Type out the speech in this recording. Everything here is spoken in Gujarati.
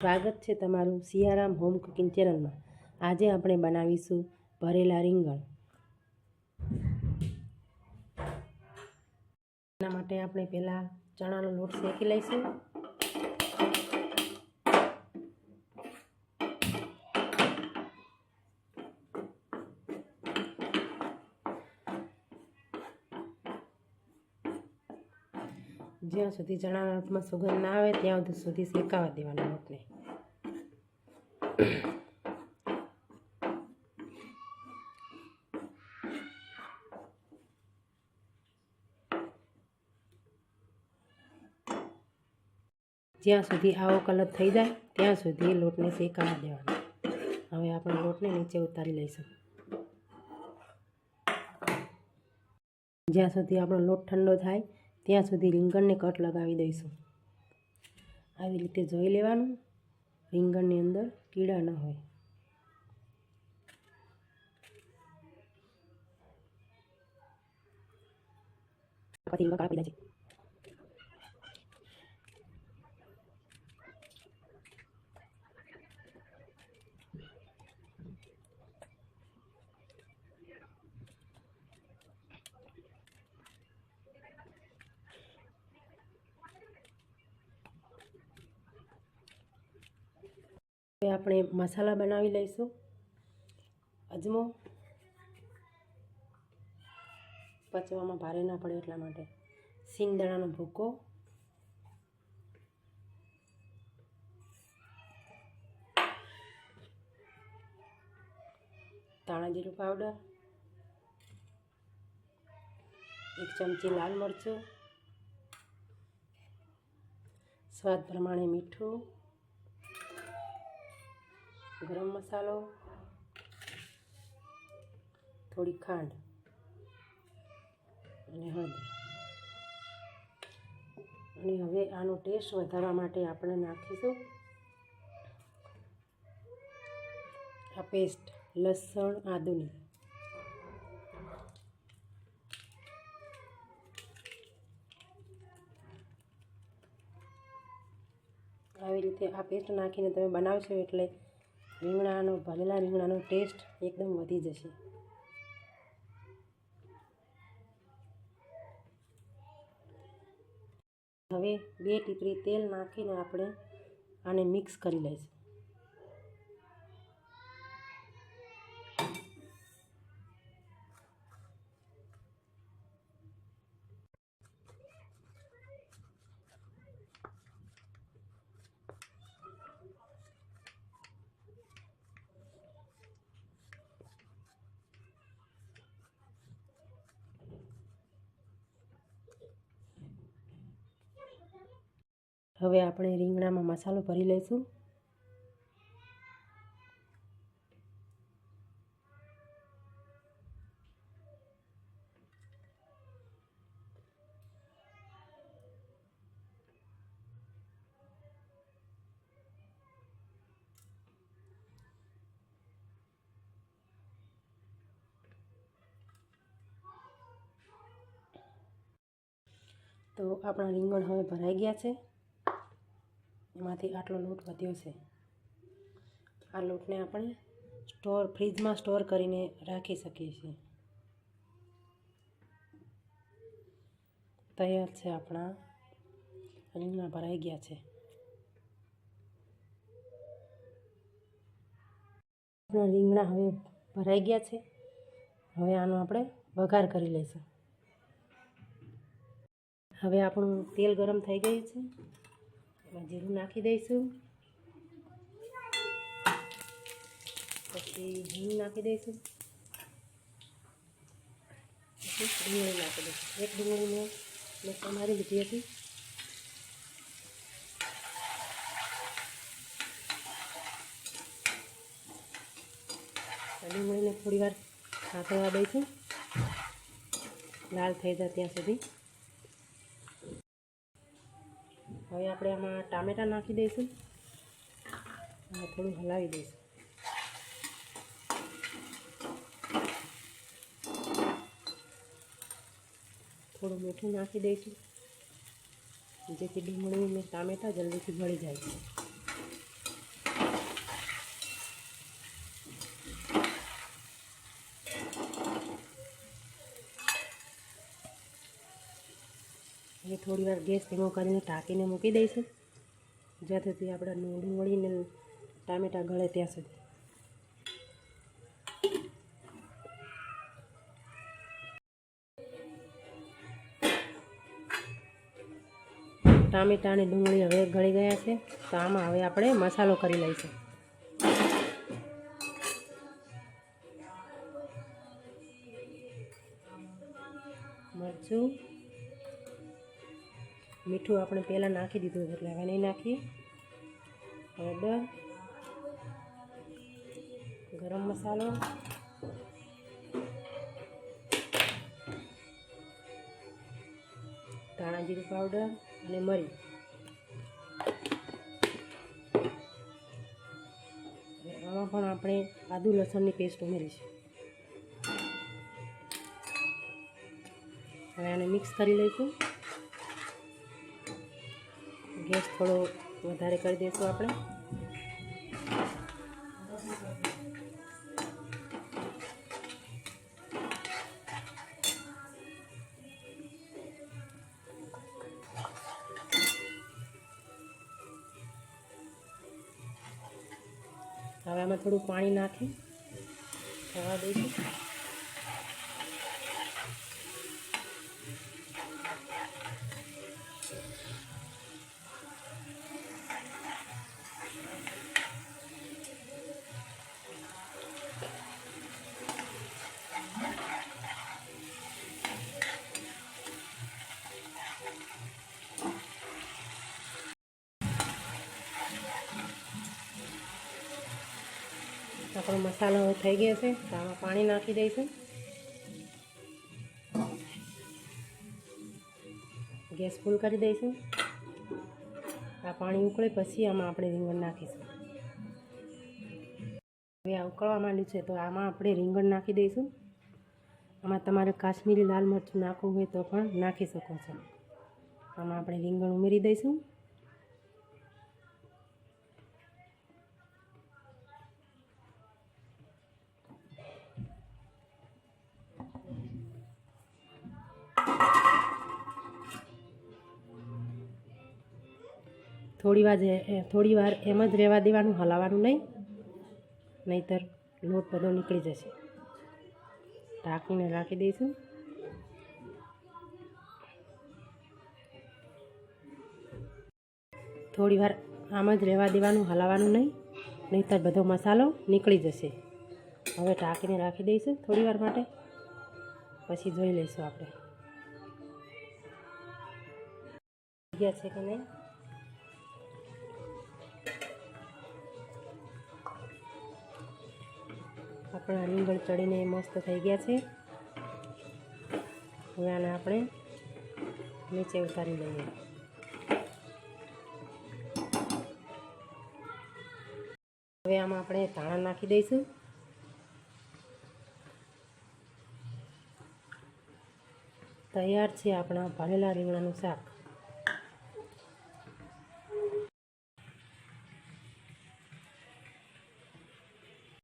સ્વાગત છે તમારું સિયારામ હોમ કુકિંગ ચેનલમાં। આજે આપણે બનાવીશું ભરેલા રીંગણ। એના માટે આપણે પહેલાં ચણાનો લોટ શેકી લઈશું। જ્યાં સુધી ચણાના લોટમાં સુગંધ ના આવે ત્યાં સુધી શેકાવા દેવાના લોટને। જ્યાં સુધી આવો કલર થઈ જાય ત્યાં સુધી લોટને શેકાવા દેવાનો। હવે આપણે લોટને નીચે ઉતારી લઈશું। જ્યાં સુધી આપણો લોટ ઠંડો થાય ત્યાં સુધી રીંગણને કટ લગાવી દઈશું। આવી રીતે જોઈ લેવાનું રીંગણની અંદર કીડા ન હોય। પછી રીંગણ કાળા પડી જાય છે। હવે આપણે મસાલા બનાવી લઈશું। અજમો પચવામાં ભારે ના પડે એટલા માટે, સિંગદાણાનો ભૂકો, ધાણા જીરું પાવડર, 1 ચમચી લાલ મરચું, સ્વાદ પ્રમાણે મીઠું, ગરમ મસાલો, થોડી ખાંડ અને હળદર। અને હવે આનો ટેસ્ટ વધારવા માટે આપણે નાખીશું આ પેસ્ટ લસણ આદુની। આવી રીતે આ પેસ્ટ નાખીને તમે બનાવશો એટલે ભરેલા રીંગણાનો ટેસ્ટ એકદમ વધી જશે। હવે 2 ટીપરી તેલ નાખીને આપણે આને મિક્સ કરી લઈશું। હવે આપણે રીંગણામાં મસાલો ભરી લઈશું। તો આપણા રીંગણ હવે ભરાઈ ગયા છે। એમાંથી આટલો લોટ વધ્યો છે। આ લોટને આપણે ફ્રીજમાં સ્ટોર કરીને રાખી શકીએ છીએ। તૈયાર છે, આપણા રીંગણા ભરાઈ ગયા છે। આપણા રીંગણા હવે ભરાઈ ગયા છે। હવે આનો આપણે વઘાર કરી લઈશું। હવે આપણું તેલ ગરમ થઈ ગયું છે। એમાં જીરું નાખી દઈશું, પછી હિંગ નાખી દઈશું, પછી ડુંગળી નાખી દઈશું। 1 ડુંગળીને મેં સમારી લીધી હતી। ડુંગળીને થોડી વાર સાંતળવા દઈશું, લાલ થઈ જાય ત્યાં સુધી। હવે આપણે આમાં ટામેટાં નાખી દઈશું અને થોડું હલાવી દઈશું। થોડું મીઠું નાખી દઈશું જેથી ડુંગળી અને ટામેટાં જલ્દીથી ગળી જાય। એ થોડી વાર ગેસ ધીમો કરીને ઢાંકીને મૂકી દઈશું જ્યાં સુધી આપણે ડુંગળી ને ટામેટાં ગળે ત્યાં સુધી. ટામેટાં અને ડુંગળી હવે ગળી ગયા છે, તો આમાં હવે આપણે મસાલો કરી લઈશું. મરચું, મીઠું આપણે પહેલાં નાખી દીધું એટલે હવે નહીં નાખીએ. હળદર, ગરમ મસાલો, ધાણા જીરું પાવડર અને મરી. આમાં પણ આપણે આદુ લસણની પેસ્ટ ઉમેરીશું. હવે આને મિક્સ કરી લઈશું. ગેસ થોડો વધારે કરી દઈશું આપણે. હવે આમાં થોડું પાણી નાખી થવા દઈશું. આપણો મસાલો થઈ ગયો છે, તો આમાં પાણી નાખી દઈશું. ગેસ ફૂલ કરી દઈશું. આ પાણી ઉકળે પછી આમાં આપણે રીંગણ નાખીશું. હવે આ ઉકળવા માંડ્યું છે, તો આમાં આપણે રીંગણ નાખી દઈશું. આમાં તમારે કાશ્મીરી લાલ મરચું નાખવું હોય તો પણ નાખી શકો છો. આમાં આપણે રીંગણ ઉમેરી દઈશું. થોડી વાર એમ જ રહેવા દેવાનું, હલાવવાનું નહીં, નહીંતર લોટ બધો નીકળી જશે. ઢાંકીને રાખી દઈશું. થોડી વાર આમ જ રહેવા દેવાનું, હલાવવાનું નહીં, નહીંતર બધો મસાલો નીકળી જશે. હવે ઢાંકીને રાખી દઈશું થોડી વાર માટે, પછી જોઈ લઈશું આપણે ગયા છે કે નહીં. આપણા રીંગણ ચડીને મસ્ત થઈ ગયા છે. હવે આને આપણે નીચે ઉતારી લઈએ. હવે આમાં આપણે ધાણા નાખી દઈશું. તૈયાર છે આપણા ભરેલા રીંગણાનું શાક.